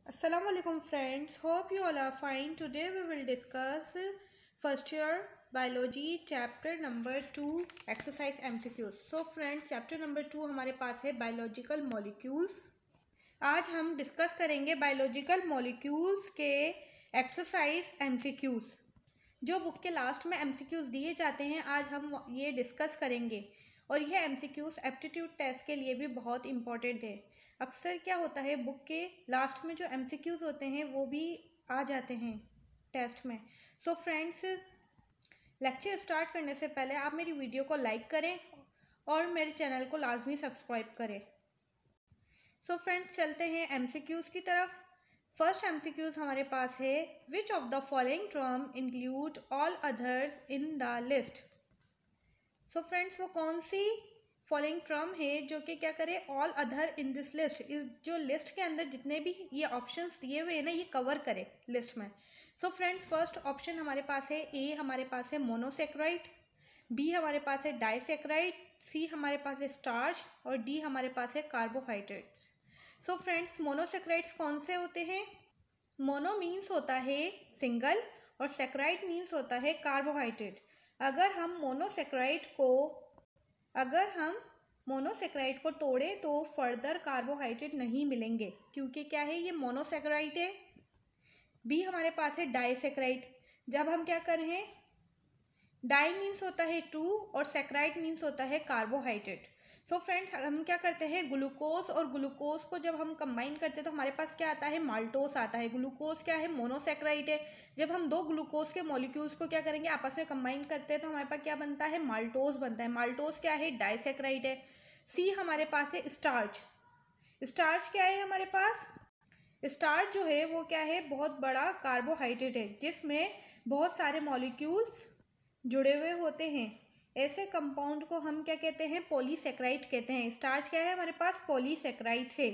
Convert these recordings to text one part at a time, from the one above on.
Assalamualaikum friends, hope you all are fine. Today we will discuss first year biology chapter number 2 exercise MCQs. So friends, chapter number 2 हमारे पास है biological molecules. आज हम discuss करेंगे biological molecules के exercise MCQs. जो book के last में MCQs दिए जाते हैं आज हम ये डिस्कस करेंगे और यह MCQs एप्टीट्यूड टेस्ट के लिए भी बहुत इम्पॉर्टेंट है. अक्सर क्या होता है बुक के लास्ट में जो MCQs होते हैं वो भी आ जाते हैं टेस्ट में. सो फ्रेंड्स, लेक्चर स्टार्ट करने से पहले आप मेरी वीडियो को लाइक करें और मेरे चैनल को लाजमी सब्सक्राइब करें. सो फ्रेंड्स, चलते हैं MCQs की तरफ. फर्स्ट MCQs हमारे पास है, which of the following term include all others in the list. So friends, वो कौन सी फॉलोइंग टर्म है जो कि क्या करे, all other in this list, इस जो लिस्ट के अंदर जितने भी ये ऑप्शंस दिए हुए हैं ना ये कवर करे लिस्ट में. सो फ्रेंड्स, फर्स्ट ऑप्शन हमारे पास है ए, हमारे पास है मोनोसेक्राइड, बी हमारे पास है डाइसेक्राइड, सी हमारे पास है स्टार्च और डी हमारे पास है कार्बोहाइड्रेट्स. सो फ्रेंड्स, मोनोसेक्राइड्स कौन से होते हैं? मोनो मीन्स होता है सिंगल और सेक्राइड मीन्स होता है कार्बोहाइड्रेट. अगर हम मोनोसेक्राइड को तोड़ें तो फर्दर कार्बोहाइड्रेट नहीं मिलेंगे क्योंकि क्या है, ये मोनोसेक्राइड है. बी हमारे पास है डाइसेक्राइड. जब हम क्या कर रहे हैं, डाई मीन्स होता है टू और सेक्राइड मीन्स होता है कार्बोहाइड्रेट. सो फ्रेंड्स, हम क्या करते हैं, ग्लूकोज और ग्लूकोज को जब हम कंबाइन करते हैं तो हमारे पास क्या आता है, माल्टोस आता है. ग्लूकोज क्या है, मोनोसेक्राइड है. जब हम दो ग्लूकोज के मॉलिक्यूल्स को क्या करेंगे, आपस में कंबाइन करते हैं तो हमारे पास क्या बनता है, माल्टोस बनता है. माल्टोस क्या है, डाइसेक्राइड है. सी हमारे पास है स्टार्च. स्टार्च क्या है हमारे पास, स्टार्च जो है वो क्या है, बहुत बड़ा कार्बोहाइड्रेट है जिसमें बहुत सारे मॉलिक्यूल्स जुड़े हुए होते हैं. ऐसे कंपाउंड को हम क्या कहते हैं, पॉलीसेक्राइड कहते हैं. स्टार्च क्या है हमारे पास, पॉलीसेक्राइड है.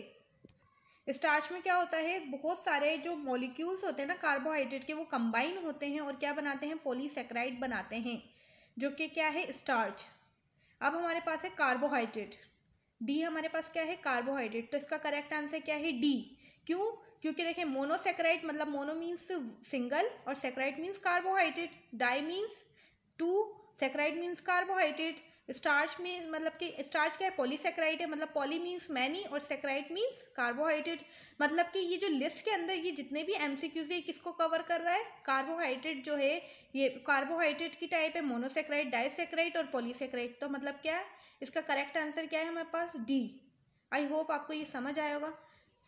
स्टार्च में क्या होता है, बहुत सारे जो मॉलिक्यूल्स होते हैं ना कार्बोहाइड्रेट के वो कंबाइन होते हैं और क्या बनाते हैं, पॉलीसेक्राइड बनाते हैं जो कि क्या है, स्टार्च. अब हमारे पास है कार्बोहाइड्रेट. डी हमारे पास क्या है, कार्बोहाइड्रेट. तो इसका करेक्ट आंसर क्या है, डी. क्यों? क्योंकि देखिए मोनोसेक्राइड मतलब मोनो मीन्स सिंगल और saccharide means carbohydrate, di means two, saccharide means carbohydrate. Starch में मतलब कि स्टार्च क्या है, पॉलीसेक्राइड है, मतलब पॉली मीन्स मैनी और सेक्राइड मीन्स कार्बोहाइड्रेट. मतलब कि ये जो लिस्ट के अंदर ये जितने भी MCQs है किसको कवर कर रहा है, कार्बोहाइड्रेट जो है ये कार्बोहाइड्रेट की टाइप है, मोनोसेक्राइड, डाइसेक्राइड और पॉलीसेक्राइड. तो मतलब क्या है, इसका करेक्ट आंसर क्या है हमारे पास, डी. आई होप आपको ये समझ आया होगा.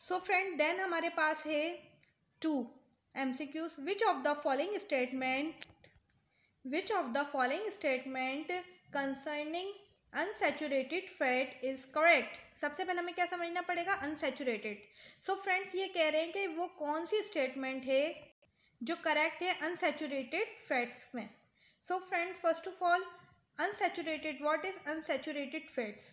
सो फ्रेंड, देन हमारे पास है 2 MCQs. Which of the following statement concerning unsaturated fat is correct? सबसे पहले हमें क्या समझना पड़ेगा, अनसेचुरेटेड. सो फ्रेंड्स, ये कह रहे हैं कि वो कौन सी स्टेटमेंट है जो करेक्ट है अनसेचुरेटेड फैट्स में. So friends, first of all unsaturated, what is unsaturated fats?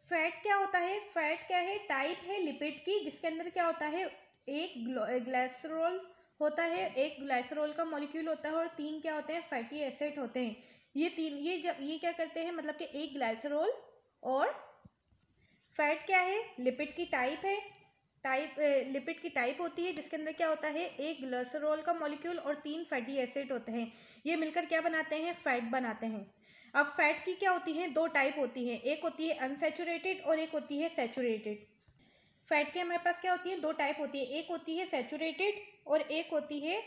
Fat क्या होता है, फैट क्या है, टाइप है लिपिड की जिसके अंदर क्या होता है, एक ग्लाइसरॉल होता है, एक ग्लाइसरॉल का मॉलिक्यूल होता है और 3 क्या होते हैं, फैटी एसिड होते हैं. ये क्या करते हैं, मतलब कि एक ग्लाइसरॉल और फैट क्या है, लिपिड की टाइप है. लिपिड की टाइप होती है जिसके अंदर क्या होता है, एक ग्लाइसरॉल का मॉलिक्यूल और 3 फैटी एसिड होते हैं. ये मिलकर क्या बनाते हैं, फैट बनाते हैं. अब फैट की क्या होती है, 2 टाइप होती है, एक होती है अनसेचुरेटेड और एक होती है सेचुरेटेड. फैट के हमारे पास क्या होती है, 2 टाइप होती है, एक होती है सेचुरेटेड और एक होती है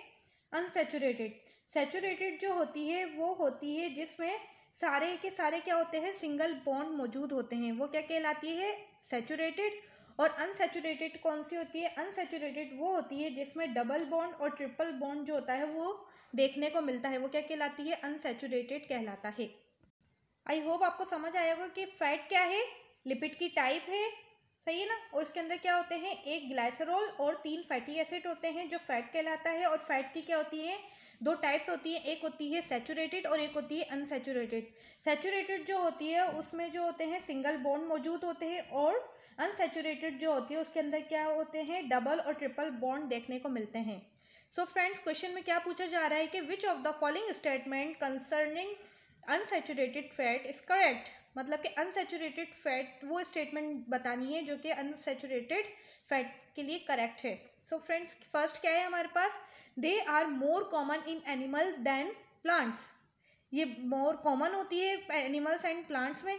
अनसेचुरेटेड. सेचुरेटेड जो होती है वो होती है जिसमें सारे के सारे क्या होते हैं, सिंगल बॉन्ड मौजूद होते हैं, वो क्या कहलाती है, सेचुरेटेड. और अनसेचुरेटेड कौन सी होती है, अनसेचुरेटेड वो होती है जिसमें डबल बॉन्ड और ट्रिपल बॉन्ड जो होता है वो देखने को मिलता है, वो क्या कहलाती है, अनसेचुरेटेड कहलाता है. आई होप आपको समझ आया होगा कि फैट क्या है, लिपिड की टाइप है, सही है ना. और इसके अंदर क्या होते हैं, एक ग्लाइसरॉल और 3 फैटी एसिड होते हैं जो फैट कहलाता है. और फैट की क्या होती है, 2 टाइप्स होती है, एक होती है सेचुरेटेड और एक होती है अनसेचुरेटेड. सेचुरेटेड जो होती है उसमें जो होते हैं सिंगल बॉन्ड मौजूद होते हैं और अनसेचुरेटेड जो होती है उसके अंदर क्या होते हैं, डबल और ट्रिपल बॉन्ड देखने को मिलते हैं. सो फ्रेंड्स, क्वेश्चन में क्या पूछा जा रहा है कि which of the following statement concerning unsaturated fat is correct. मतलब कि अनसेचुरेटेड फैट वो स्टेटमेंट बतानी है जो कि अनसेचुरेटेड फैट के लिए करेक्ट है. सो फ्रेंड्स फर्स्ट क्या है हमारे पास, they are more common in animal than plants. ये मोर कॉमन होती है एनिमल्स एंड प्लांट्स में।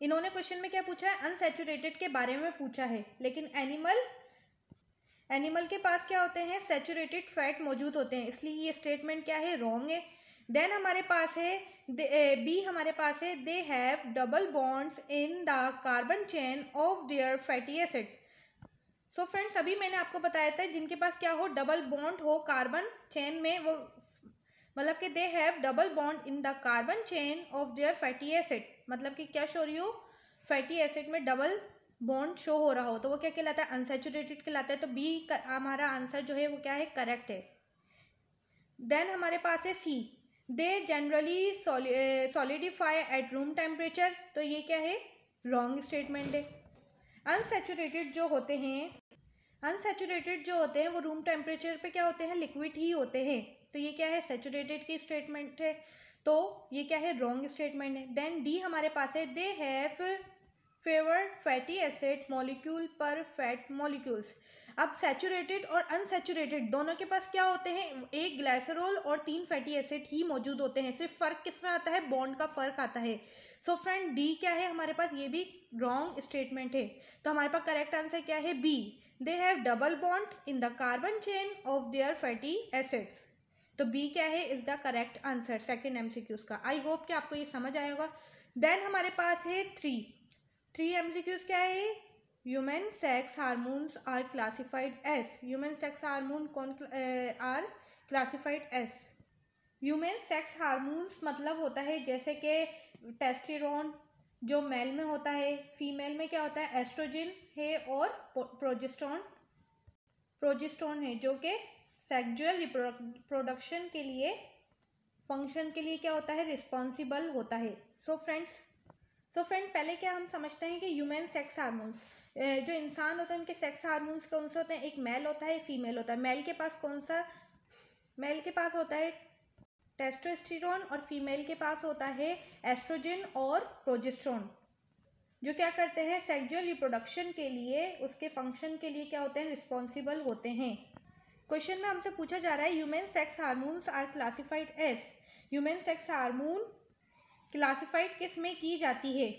इन्होंने क्वेश्चन में क्या पूछा है, अनसैचुरेटेड के बारे में पूछा है, लेकिन एनिमल के पास क्या होते हैं, सैचुरेटेड फैट मौजूद होते हैं, इसलिए ये स्टेटमेंट क्या है, रॉन्ग है। देन हमारे पास है बी, हमारे पास है दे have double bonds in the carbon chain of their fatty acid. So friends अभी मैंने आपको बताया था जिनके पास क्या हो, डबल बॉन्ड हो कार्बन चेन में, वो मतलब कि दे have double bond in the carbon chain of their fatty acid, मतलब कि क्या शो रही हो, फैटी एसिड में डबल बॉन्ड शो हो रहा हो, तो वो क्या कहलाता है, अनसैचुरेटेड कहलाता है। तो बी हमारा आंसर जो है वो क्या है, करेक्ट है। देन हमारे पास है C, they generally solidify at room temperature, तो ये क्या है, रॉन्ग स्टेटमेंट है। अनसैचुरेटेड जो होते हैं वो रूम टेम्परेचर पे क्या होते हैं, लिक्विड ही होते हैं, तो ये क्या है, सैचुरेटेड की स्टेटमेंट है, तो ये क्या है, रॉन्ग स्टेटमेंट है। देन डी हमारे पास है they have favour fatty acid molecule पर फैट मॉलिक्यूल्स। अब सैचुरेटेड और अनसैचुरेटेड दोनों के पास क्या होते हैं, एक ग्लाइसरॉल और 3 फैटी एसिड ही मौजूद होते हैं, सिर्फ फर्क किसमें आता है, बॉन्ड का फर्क आता है। सो फ्रेंड डी क्या है हमारे पास, ये भी रॉन्ग स्टेटमेंट है, तो हमारे पास करेक्ट आंसर क्या है, B, they have double bond in the carbon chain of their fatty acids, तो बी क्या है, is the correct answer second MCQs का। आई होप कि आपको ये समझ आएगा। देन हमारे पास है थ्री एमसीक्यूज क्या है, human sex hormones are classified as, human sex hormone कौन are classified as, human sex hormones मतलब होता है जैसे कि टेस्टेरोन जो मेल में होता है, फीमेल में क्या होता है, एस्ट्रोजन है और प्रोजेस्टेरोन है, जो कि सेक्सुअल रिप्रोडक्शन के लिए फंक्शन के लिए क्या होता है, रिस्पॉन्सिबल होता है। सो फ्रेंड पहले क्या हम समझते हैं कि ह्यूमन सेक्स हार्मोन्स, जो इंसान होते हैं उनके सेक्स हार्मोन्स कौन से होते हैं, एक मेल होता है, फीमेल होता है। मेल के पास होता है टेस्टोस्टेरोन और फीमेल के पास होता है एस्ट्रोजन और प्रोजेस्टेरोन, जो क्या करते हैं, सेक्सुअल रिप्रोडक्शन के लिए, उसके फंक्शन के लिए क्या होते हैं, रिस्पॉन्सिबल होते हैं। क्वेश्चन में हमसे पूछा जा रहा है human sex hormones are classified as, human sex hormone classified किस में की जाती है,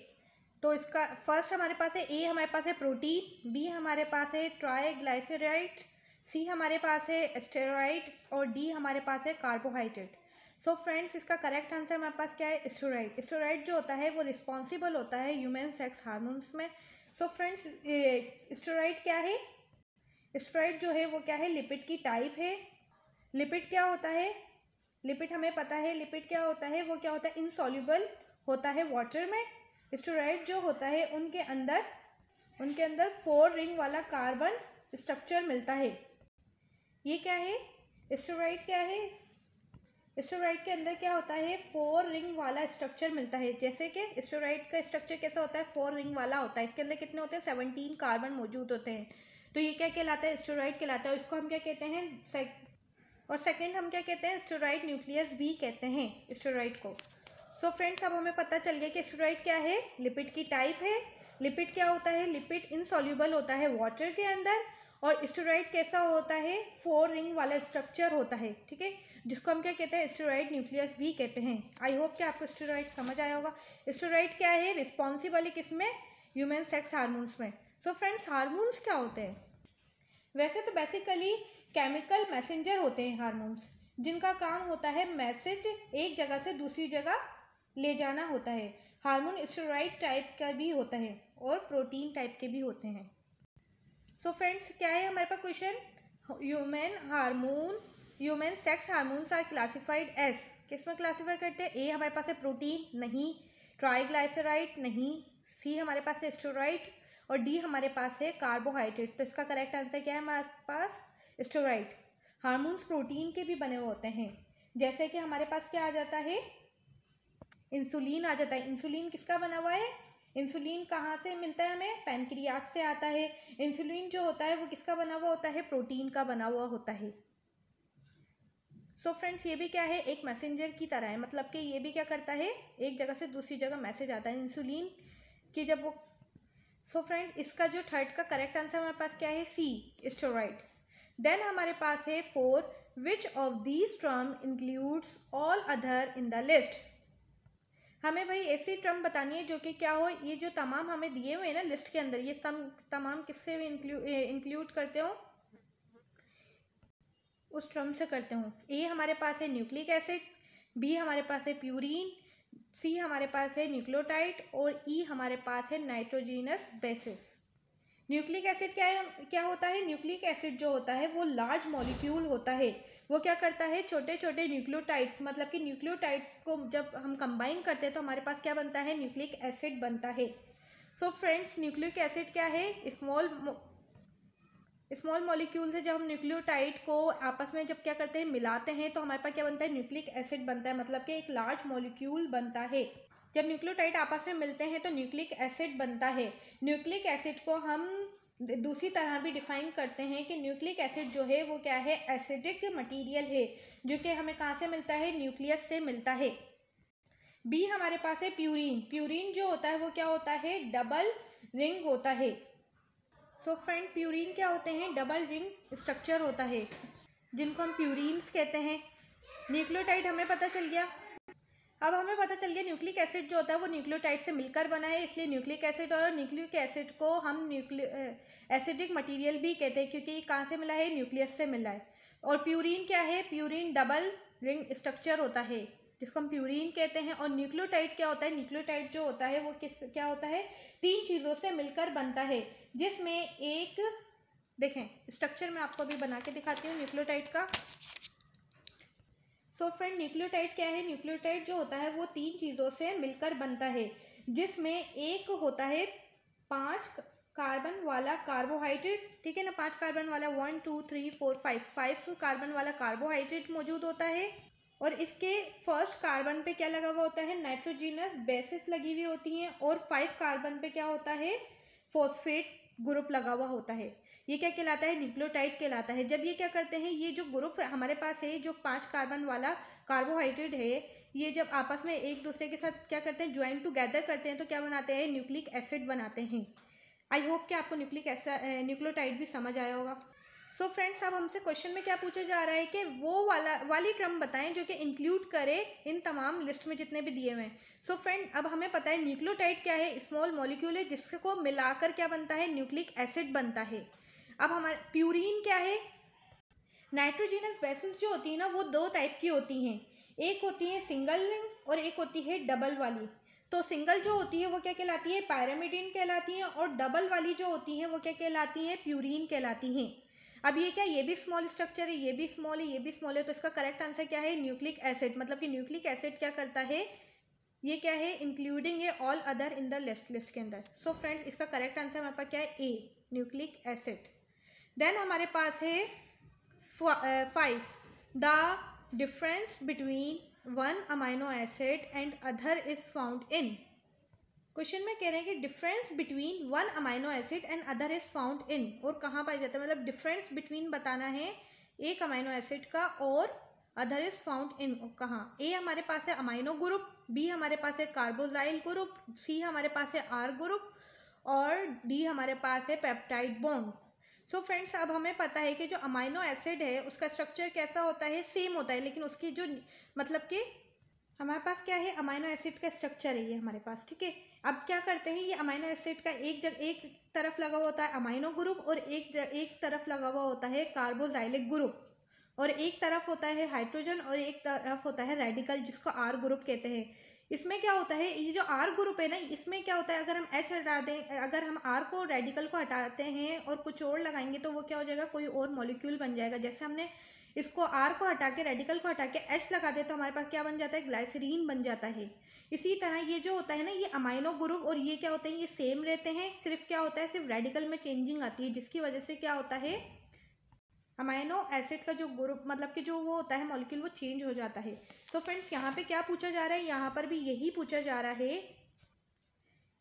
तो इसका फर्स्ट हमारे पास है ए, हमारे पास है प्रोटीन, बी हमारे पास है ट्राइग्लाइसराइड, सी हमारे पास है स्टेरॉइड और डी हमारे पास है कार्बोहाइड्रेट। सो फ्रेंड्स इसका करेक्ट आंसर हमारे पास क्या है, स्टेरॉइड। स्टेरॉइड जो होता है वो रिस्पॉन्सिबल होता है ह्यूमन सेक्स हार्मोन्स में। सो फ्रेंड्स स्टेरॉइड क्या है, स्टेरॉइड जो है वो क्या है, लिपिड की टाइप है। लिपिड क्या होता है, लिपिड हमें पता है, लिपिड क्या होता है, वो क्या होता है, इनसॉल्युबल होता है वाटर में। स्टेरॉइड जो होता है उनके अंदर 4 रिंग वाला कार्बन स्ट्रक्चर मिलता है। ये क्या है, स्टेरॉइड क्या है, स्टेरॉइड के अंदर क्या होता है, 4 रिंग वाला स्ट्रक्चर मिलता है। जैसे कि स्टेरॉइड का स्ट्रक्चर कैसा होता है, 4 रिंग वाला होता है, इसके अंदर कितने होते हैं, 17 कार्बन मौजूद होते हैं, तो ये क्या कहलाता है, स्टेरॉइड कहलाता है। और इसको हम क्या कहते हैं, और सेकंड हम क्या कहते हैं, स्टेरॉइड न्यूक्लियस भी कहते हैं स्टेरॉइड को। सो फ्रेंड्स अब हमें पता चल गया कि स्टेरॉइड क्या है, लिपिड की टाइप है। लिपिड क्या होता है, लिपिड इनसॉल्युबल होता है वाटर के अंदर, और स्टेरॉइड कैसा होता है, 4 रिंग वाला स्ट्रक्चर होता है, ठीक है, जिसको हम क्या कहते हैं, स्टेरॉइड न्यूक्लियस भी कहते हैं। आई होप कि आपको स्टेरॉइड समझ आया होगा। स्टेरॉइड क्या है, रिस्पॉन्सिबल है किसमें, ह्यूमन सेक्स हार्मोन्स में। सो फ्रेंड्स हार्मोन्स क्या होते हैं, वैसे तो बेसिकली केमिकल मैसेंजर होते हैं हार्मोन्स, जिनका काम होता है मैसेज एक जगह से दूसरी जगह ले जाना होता है। हार्मोन स्टेरॉइड टाइप का भी होता है और प्रोटीन टाइप के भी होते हैं। सो फ्रेंड्स क्या है हमारे पास question, human sex hormones are classified as, किस में क्लासीफाई करते हैं, ए हमारे पास है प्रोटीन, नहीं, ट्राइग्लाइसराइड नहीं, सी हमारे पास है स्टेरॉइड और डी हमारे पास है कार्बोहाइड्रेट। तो इसका करेक्ट आंसर क्या है हमारे पास, स्टेरॉइड। हार्मोन्स प्रोटीन के भी बने हुए होते हैं, जैसे कि हमारे पास क्या आ जाता है, इंसुलिन आ जाता है। इंसुलिन किसका बना हुआ है, इंसुलिन कहाँ से मिलता है हमें, पैनक्रियास से आता है। इंसुलिन जो होता है वो किसका बना हुआ होता है, प्रोटीन का बना हुआ होता है। सो फ्रेंड्स ये भी क्या है, एक मैसेंजर की तरह है, मतलब कि ये भी क्या करता है, एक जगह से दूसरी जगह मैसेज आता है। इंसुलिन की जब वो सो फ्रेंड इसका जो थर्ड का करेक्ट आंसर हमारे पास क्या है, सी, स्टेरॉइड। देन हमारे पास है 4, which of these term includes all other in the list. हमें भाई ऐसी टर्म बतानी है जो कि क्या हो, ये जो तमाम हमें दिए हुए हैं ना लिस्ट के अंदर, ये तमाम किससे इंक्लूड करते हो, उस टर्म से करते हो। ए हमारे पास है न्यूक्लिक एसिड, बी हमारे पास है प्यूरीन, सी हमारे पास है न्यूक्लियोटाइड और ई हमारे पास है नाइट्रोजीनस बेसिस। न्यूक्लिक एसिड क्या होता है, न्यूक्लिक एसिड जो होता है वो लार्ज मॉलिक्यूल होता है। वो क्या करता है, छोटे छोटे न्यूक्लियोटाइड्स, मतलब कि न्यूक्लियोटाइड्स को जब हम कंबाइन करते हैं तो हमारे पास क्या बनता है, न्यूक्लिक एसिड बनता है। सो फ्रेंड्स न्यूक्लिक एसिड क्या है, स्मॉल मॉलिक्यूल से जब हम न्यूक्लियोटाइड को आपस में जब क्या करते हैं, मिलाते हैं, तो हमारे पास क्या बनता है, न्यूक्लिक एसिड बनता है, मतलब कि एक लार्ज मॉलिक्यूल बनता है। जब न्यूक्लियोटाइड आपस में मिलते हैं तो न्यूक्लिक एसिड बनता है। न्यूक्लिक एसिड को हम दूसरी तरह भी डिफाइन करते हैं कि न्यूक्लिक एसिड जो है वो क्या है, एसिडिक मटेरियल है, जो कि हमें कहाँ से मिलता है, न्यूक्लियस से मिलता है। बी हमारे पास है प्यूरीन। प्यूरीन जो होता है वो क्या होता है, डबल रिंग होता है। सो फ्रेंड प्यूरीन क्या होते हैं, डबल रिंग स्ट्रक्चर होता है, जिनको हम प्यूरीन्स कहते हैं। न्यूक्लियोटाइड हमें पता चल गया। अब हमें पता चल गया न्यूक्लिक एसिड जो होता है वो न्यूक्लियोटाइड से मिलकर बना है, इसलिए न्यूक्लिक एसिड, और न्यूक्लिक एसिड को हम एसिडिक मटेरियल भी कहते हैं क्योंकि कहाँ से मिला है, न्यूक्लियस से मिला है। और प्यूरीन क्या है, प्यूरीन डबल रिंग स्ट्रक्चर होता है जिसको हम प्यूरीन कहते हैं। और न्यूक्लियोटाइड क्या होता है, न्यूक्लियोटाइड जो होता है वो क्या होता है, 3 चीज़ों से मिलकर बनता है, जिसमें एक, देखें स्ट्रक्चर मैं आपको अभी बना के दिखाती हूँ न्यूक्लियोटाइड का। सो फ्रेंड न्यूक्लियोटाइड क्या है, न्यूक्लियोटाइड जो होता है वो 3 चीज़ों से मिलकर बनता है, जिसमें एक होता है 5 कार्बन वाला कार्बोहाइड्रेट, ठीक है ना, 5 कार्बन वाला, 1 2 3 4 5 कार्बन वाला कार्बोहाइड्रेट मौजूद होता है। और इसके फर्स्ट कार्बन पे क्या लगा हुआ होता है, नाइट्रोजीनस बेसिस लगी हुई होती हैं, और 5 कार्बन पे क्या होता है, फॉस्फेट ग्रुप लगा हुआ होता है। ये क्या कहलाता है, न्यूक्लियोटाइड कहलाता है। जब ये क्या करते हैं, ये जो ग्रुप हमारे पास है, जो 5 कार्बन वाला कार्बोहाइड्रेट है, ये जब आपस में एक दूसरे के साथ क्या करते हैं, ज्वाइन टुगेदर करते हैं, तो क्या बनाते हैं, न्यूक्लिक एसिड बनाते हैं। आई होप कि आपको न्यूक्लियोटाइड भी समझ आया होगा। सो फ्रेंड्स अब हमसे क्वेश्चन में क्या पूछा जा रहा है कि वो वाली टर्म बताएं जो कि इंक्लूड करे इन तमाम लिस्ट में जितने भी दिए हुए हैं। सो फ्रेंड अब हमें पता है न्यूक्लियोटाइड क्या है, स्मॉल मॉलिक्यूल है जिसको मिलाकर क्या बनता है, न्यूक्लिक एसिड बनता है। अब हमारे प्यूरीन क्या है, नाइट्रोजीनस बेसिस जो होती है ना वो 2 टाइप की होती हैं, एक होती है सिंगल रिंग और एक होती है डबल वाली। तो सिंगल जो होती है वो क्या कहलाती है, पैरामिडीन कहलाती है, और डबल वाली जो होती है वो क्या कहलाती है, प्यूरीन कहलाती हैं। अब ये क्या, ये भी स्मॉल स्ट्रक्चर है, ये भी स्मॉल है, ये भी स्मॉल है, तो इसका करेक्ट आंसर क्या है, न्यूक्लिक एसिड। मतलब कि न्यूक्लिक एसिड क्या करता है, ये क्या है, इंक्लूडिंग है all other in the list के अंदर। सो फ्रेंड्स इसका करेक्ट आंसर हमारे पास क्या है, ए, न्यूक्लिक एसिड। देन हमारे पास है 5, the difference between 1 amino acid and other is found in. Question में कह रहे हैं कि difference between 1 amino acid and other is found in, और कहाँ पाया जाता है, मतलब डिफरेंस बिटवीन बताना है एक अमाइनो एसिड का और अदर इज फाउंड इन कहाँ। ए हमारे पास है अमाइनो ग्रुप, बी हमारे पास है कार्बोजाइल ग्रुप, सी हमारे पास है आर ग्रुप, और डी हमारे पास है पेप्टाइड बॉन्ड। सो फ्रेंड्स अब हमें पता है कि जो अमाइनो एसिड है उसका स्ट्रक्चर कैसा होता है, सेम होता है, लेकिन उसकी जो मतलब कि हमारे पास क्या है, अमाइनो एसिड का स्ट्रक्चर है ये हमारे पास, ठीक है। अब क्या करते हैं, ये अमाइनो एसिड का एक तरफ लगा हुआ होता है अमाइनो ग्रुप, और एक तरफ लगा हुआ होता है कार्बोजाइलिक ग्रुप, और एक तरफ होता है हाइड्रोजन और एक तरफ होता है रेडिकल जिसको आर ग्रुप कहते हैं। इसमें क्या होता है, ये जो आर ग्रुप है ना, इसमें क्या होता है, अगर हम एच हटा दें, अगर हम आर को रेडिकल को हटाते हैं और कुछ और लगाएंगे तो वो क्या हो जाएगा, कोई और मॉलिक्यूल बन जाएगा। जैसे हमने इसको आर को हटा के, रेडिकल को हटा के एच लगा दे तो हमारे पास क्या बन जाता है, ग्लाइसरीन बन जाता है। इसी तरह ये जो होता है ना, ये अमाइनो ग्रुप और ये क्या होते हैं, ये सेम रहते हैं, सिर्फ क्या होता है, सिर्फ रेडिकल में चेंजिंग आती है, जिसकी वजह से क्या होता है, अमाइनो एसिड का जो ग्रुप मतलब कि जो वो होता है मॉलिक्यूल, वो चेंज हो जाता है। तो फ्रेंड्स यहाँ पे क्या पूछा जा रहा है, यहाँ पर भी यही पूछा जा रहा है,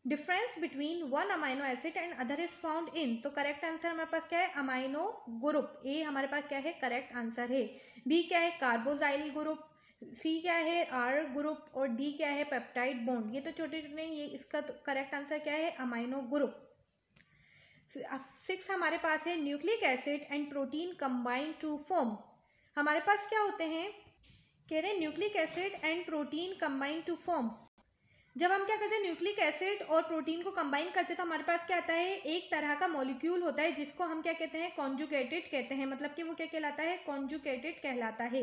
difference between 1 amino acid and other is found in. तो करेक्ट आंसर हमारे पास क्या है, अमाइनो ग्रुप। ए हमारे पास क्या है, करेक्ट आंसर है। बी क्या है, कार्बोजाइल ग्रुप, सी क्या है, आर ग्रुप, और डी क्या है, पेप्टाइड बॉन्ड। ये तो छोटे छोटे, ये इसका तो करेक्ट आंसर क्या है, अमाइनो ग्रुप। 6 हमारे पास है nucleic acid and protein combine to form. हमारे पास क्या होते हैं, कह रहे हैं nucleic acid and protein combine to form. जब हम क्या करते हैं न्यूक्लिक एसिड और प्रोटीन को कंबाइन करते हैं तो हमारे पास क्या आता है, एक तरह का मॉलिक्यूल होता है जिसको हम क्या कहते हैं, कॉन्जुगेटेड कहते हैं। मतलब कि वो क्या कहलाता है, कॉन्जुगेटेड कहलाता है।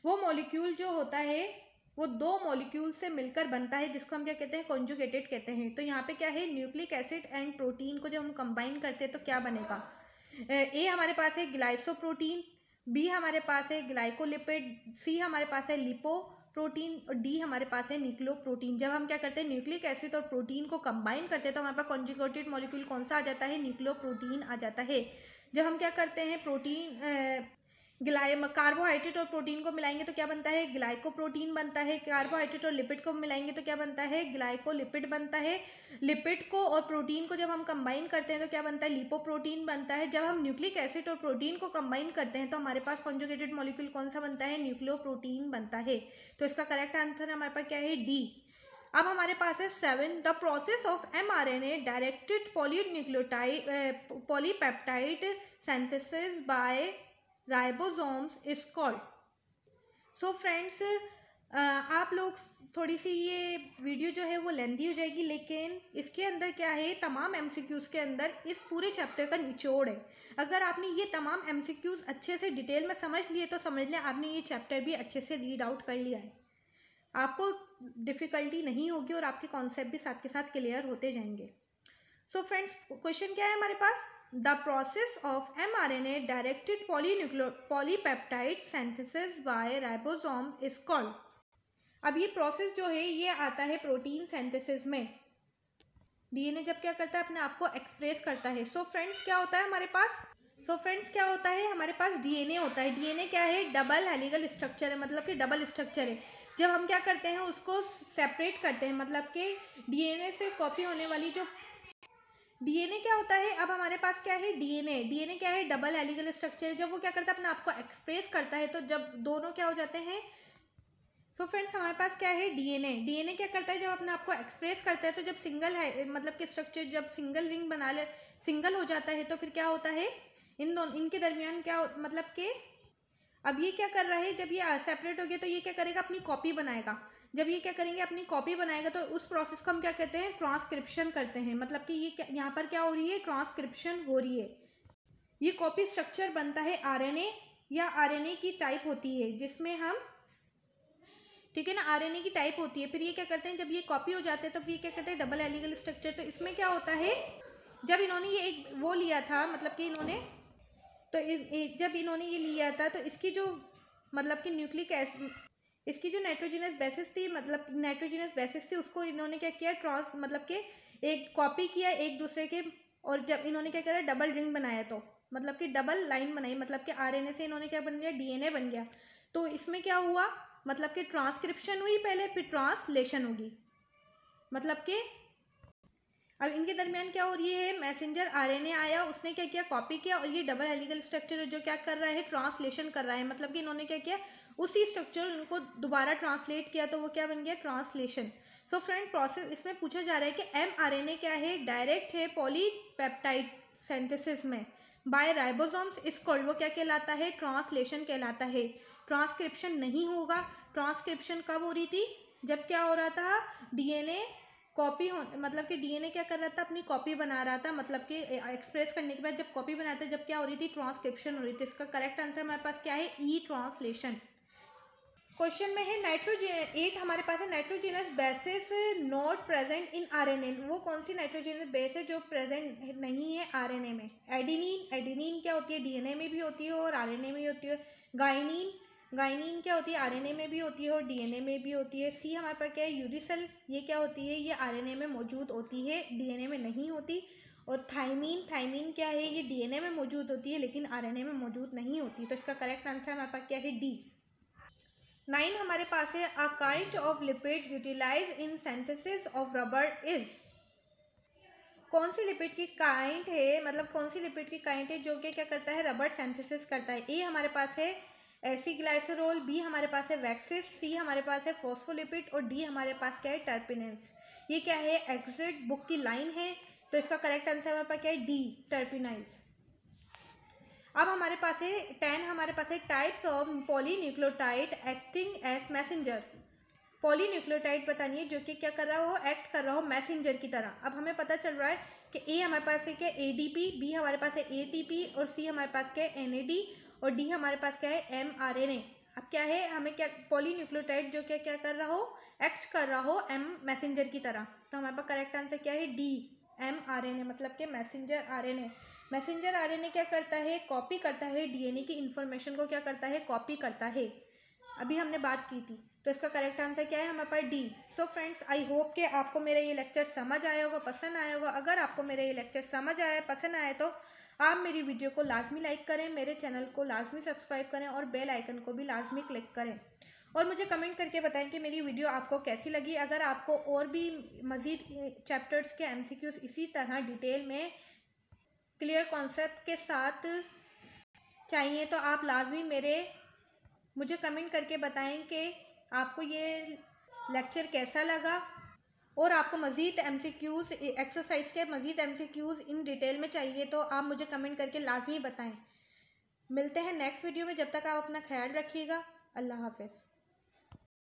वो मॉलिक्यूल जो होता है वो 2 मॉलिक्यूल से मिलकर बनता है जिसको हम क्या कहते हैं, कॉन्जुगेटेड कहते हैं। तो यहाँ पे क्या है, न्यूक्लिक एसिड एंड प्रोटीन को जब हम कंबाइन करते हैं तो क्या बनेगा, ए हमारे पास है ग्लाइसोप्रोटीन, बी हमारे पास है ग्लाइकोलिपिड, सी हमारे पास है लिपोप्रोटीन और डी हमारे पास है न्यूक्लियोप्रोटीन। जब हम क्या करते हैं न्यूक्लिक एसिड और प्रोटीन को कंबाइन करते हैं तो हमारे पास कॉन्जुगेटेड मॉलिक्यूल कौन सा आ जाता है, न्यूक्लियोप्रोटीन आ जाता है। जब हम क्या करते हैं कार्बोहाइड्रेट और प्रोटीन को मिलाएंगे तो क्या बनता है, ग्लाइकोप्रोटीन बनता है। कार्बोहाइड्रेट और लिपिड को मिलाएंगे तो क्या बनता है, ग्लाइकोलिपिड बनता है। लिपिड को और प्रोटीन को जब हम कंबाइन करते हैं तो क्या बनता है, लिपोप्रोटीन बनता है। जब हम न्यूक्लिक एसिड और प्रोटीन को कंबाइन करते हैं तो हमारे पास कॉन्जुगेटेड मॉलिक्यूल कौन सा बनता है, न्यूक्लियोप्रोटीन बनता है। तो इसका करेक्ट आंसर हमारे पास क्या है, डी। अब हमारे पास है 7, the process of mRNA directed polypeptide synthesis bye ribosomes is called. So friends, आप लोग थोड़ी सी ये वीडियो जो है वो लेंथी हो जाएगी, लेकिन इसके अंदर क्या है, तमाम एमसीक्यूज़ के अंदर इस पूरे चैप्टर का निचोड़ है। अगर आपने ये तमाम एमसीक्यूज़ अच्छे से डिटेल में समझ लिए तो समझ लें आपने ये चैप्टर भी अच्छे से रीड आउट कर लिया है। आपको डिफ़िकल्टी नहीं होगी और आपके कॉन्सेप्ट भी साथ के साथ क्लियर होते जाएंगे। सो फ्रेंड्स, क्वेश्चन क्या है हमारे पास, the process of mRNA directed polypeptide synthesis by ribosome is called. अब ये प्रोसेस जो है ये आता है प्रोटीन सिंथेसिस में। डीएनए जब क्या करता है, अपने आप को एक्सप्रेस करता है। सो फ्रेंड्स, क्या होता है हमारे पास, हमारे पास डीएनए होता है। डीएनए क्या है, डबल हेलिकल स्ट्रक्चर है, मतलब कि डबल स्ट्रक्चर है। जब हम क्या करते हैं उसको सेपरेट करते हैं, मतलब कि डीएनए से कॉपी होने वाली जो डीएनए क्या होता है, अब हमारे पास क्या है, डीएनए क्या है, डबल हेलिकल स्ट्रक्चर। जब वो क्या करता है, अपने आप को एक्सप्रेस करता है, तो जब दोनों क्या हो जाते हैं। सो फ्रेंड्स, हमारे पास क्या है, डीएनए क्या करता है, जब अपने आप को एक्सप्रेस करता है तो जब सिंगल है, मतलब कि स्ट्रक्चर जब सिंगल रिंग बना ले, सिंगल हो जाता है तो फिर क्या होता है, इनके दरमियान क्या, मतलब कि अब ये क्या कर रहा है, जब ये सेपरेट हो गया तो ये क्या करेगा, अपनी कॉपी बनाएगा। जब ये क्या करेंगे, अपनी कॉपी बनाएगा, तो उस प्रोसेस को हम क्या कहते हैं, ट्रांसक्रिप्शन करते हैं। मतलब कि ये यहाँ पर क्या हो रही है, ट्रांसक्रिप्शन हो रही है। ये कॉपी स्ट्रक्चर बनता है आरएनए या आरएनए की टाइप होती है जिसमें हम, ठीक है ना, आरएनए की टाइप होती है। फिर ये क्या करते हैं, जब ये कॉपी हो जाते हैं तो फिर ये क्या करते हैं, डबल हेलिकल स्ट्रक्चर। तो इसमें क्या होता है, जब इन्होंने ये एक वो लिया था, मतलब कि इन्होंने जब इन्होंने ये लिया था तो इसकी जो, मतलब कि न्यूक्लिक एसिड, इसकी जो नाइट्रोजनस बेसिस थी, मतलब नाइट्रोजनस बेसिस थी, उसको इन्होंने क्या किया, मतलब कि एक कॉपी किया एक दूसरे के। और जब इन्होंने क्या करा, डबल रिंग बनाया, तो मतलब कि डबल लाइन बनाई, मतलब कि आरएनए से इन्होंने क्या बन गया, डीएनए बन गया। तो इसमें क्या हुआ, मतलब कि ट्रांसक्रिप्शन हुई पहले, फिर ट्रांसलेशन होगी। मतलब कि अब इनके दरमियान क्या हो रही है, मैसेंजर आरएनए आया, उसने क्या किया, कॉपी किया, और ये डबल हेलिकल स्ट्रक्चर जो क्या कर रहा है, ट्रांसलेशन कर रहा है। मतलब कि इन्होंने क्या किया, उसी स्ट्रक्चर उनको दोबारा ट्रांसलेट किया, तो वो क्या बन गया, ट्रांसलेशन। सो फ्रेंड, प्रोसेस इसमें पूछा जा रहा है कि mRNA क्या है, डायरेक्ट है पॉलीपेप्टाइड सिंथेसिस में बाय राइबोसोम्स इज कॉल्ड। वो क्या कहलाता है, ट्रांसलेशन कहलाता है। ट्रांसक्रिप्शन नहीं होगा। ट्रांसक्रिप्शन कब हो रही थी, जब क्या हो रहा था, डीएनए कॉपी हो, मतलब कि डीएनए क्या कर रहा था, अपनी कॉपी बना रहा था। मतलब कि एक्सप्रेस करने के बाद जब कॉपी बनाते, जब क्या हो रही थी, ट्रांसक्रिप्शन हो रही थी। इसका करेक्ट आंसर हमारे पास क्या है, ई, ट्रांसलेशन। क्वेश्चन में है नाइट्रोजन 8 हमारे पास है, nitrogenous bases not present in RNA. वो कौन सी नाइट्रोजनस बेस है जो प्रेजेंट नहीं है आरएनए में। एडेनिन क्या होती है, डीएनए में भी होती है और आरएनए में भी होती है। गाइनिन क्या होती है, आरएनए में भी होती है और डीएनए में भी होती है। सी हमारे पास क्या है, यूरिसिल, ये क्या होती है, ये आरएनए में मौजूद होती है, डीएनए में नहीं होती। और थाइमीन क्या है, ये डीएनए में मौजूद होती है लेकिन आरएनए में मौजूद नहीं होती। तो इसका करेक्ट आंसर हमारे पास क्या है, डी। 9 हमारे पास है, a kind of lipid utilise in synthesis of rubber is. कौन सी लिपिड की काइंड है, मतलब कौन सी लिपिड की काइंड है जो कि क्या करता है, रबर सिंथेसिस करता है। ए हमारे पास है एसिग्लाइसरोल, बी हमारे पास है वैक्सिस, सी हमारे पास है फॉस्फोलिपिड और डी हमारे पास क्या है, टर्पिनेंस। ये क्या है, एग्जिट बुक की लाइन है। तो इसका करेक्ट आंसर हमारे पास क्या है, डी, टर्पिनाइज। अब हमारे पास है 10, हमारे पास है types of polynucleotide acting as messenger. Polynucleotide बतानी है जो कि क्या कर रहा हो, एक्ट कर रहा हो मैसेंजर की तरह। अब हमें पता चल रहा है कि ए हमारे पास है क्या, एडीपी, बी हमारे पास है एटीपी, और सी हमारे पास क्या है, एनएडी, और डी हमारे पास क्या है, एमआरएनए। अब क्या है, हमें क्या, पॉलीन्यूक्लियोटाइड जो क्या कर रहा हो, एक्ट कर रहा हो एम मैसेंजर की तरह। तो हमारे पास करेक्ट आंसर क्या है, डी, एमआरएनए, मतलब कि मैसेंजर आरएनए। मैसेंजर आरएनए क्या करता है, कॉपी करता है डीएनए की इंफॉर्मेशन को, क्या करता है, कॉपी करता है। अभी हमने बात की थी, तो इसका करेक्ट आंसर क्या है हमारे पास, D. So friends, I hope कि आपको मेरा ये लेक्चर समझ आया होगा, पसंद आया होगा। अगर आपको मेरा ये लेक्चर समझ आया, पसंद आया, तो आप मेरी वीडियो को लाजमी लाइक करें, मेरे चैनल को लाजमी सब्सक्राइब करें, और बेल आइकन को भी लाजमी क्लिक करें, और मुझे कमेंट करके बताएं कि मेरी वीडियो आपको कैसी लगी। अगर आपको और भी मज़ीद चैप्टर्स के एमसीक्यूज इसी तरह डिटेल में क्लियर कॉन्सेप्ट के साथ चाहिए, तो आप लाजमी मुझे कमेंट करके बताएं कि आपको ये लेक्चर कैसा लगा, और आपको मज़ीद एमसीक्यूज़, एक्सरसाइज के मज़ीद एमसीक्यूज़ इन डिटेल में चाहिए, तो आप मुझे कमेंट करके लाजमी बताएं। मिलते हैं नेक्स्ट वीडियो में, जब तक आप अपना ख्याल रखिएगा। अल्लाह हाफ़िज़।